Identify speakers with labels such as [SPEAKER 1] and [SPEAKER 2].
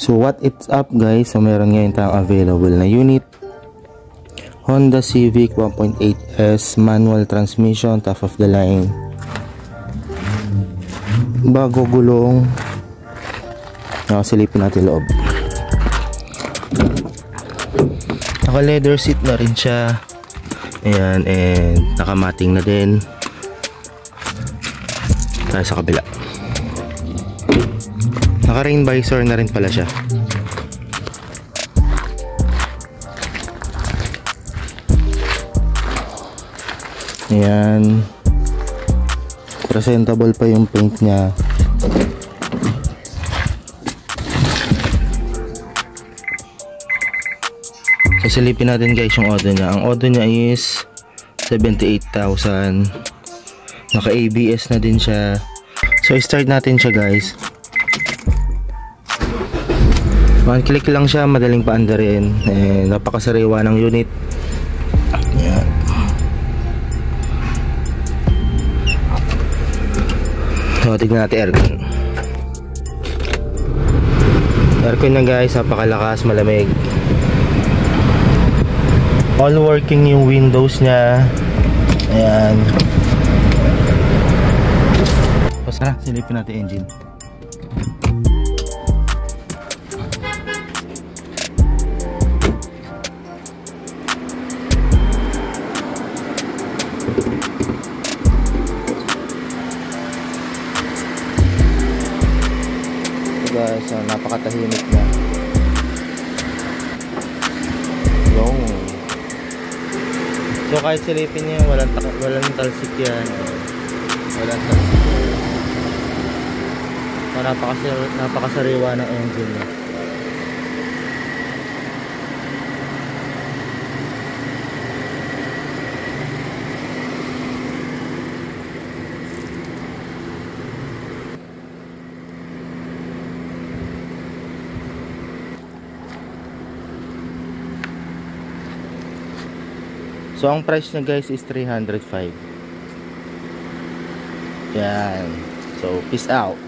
[SPEAKER 1] So what it's up guys, so meron ngayon tayong available na unit. Honda Civic 1.8S manual transmission, top of the line. Bago gulong. Nakasilipin natin loob. Naka leather seat na rin siya. Ayan, and nakamating na din. Tayo sa kabila. Naka rain visor na rin pala siya. Ayan. Presentable pa yung paint niya. Sasilipin natin guys yung order niya. Ang order niya is 78,000. Naka ABS na din siya. So start natin siya guys. One click lang siya, madaling paandarin. Napakasariwa ng unit. Ayan. So tignan natin aircon. Aircon na guys, napakalakas, malamig. All working yung windows niya. Ayan. So sana, silipin natin engine. Guys, so, napakatahimik na. Yung. So kahit silipin niya, walang talsik yan. Walang talsik yan. So, napakasariwa ng engine niya. So ang price niya guys is 305. Yan. So peace out.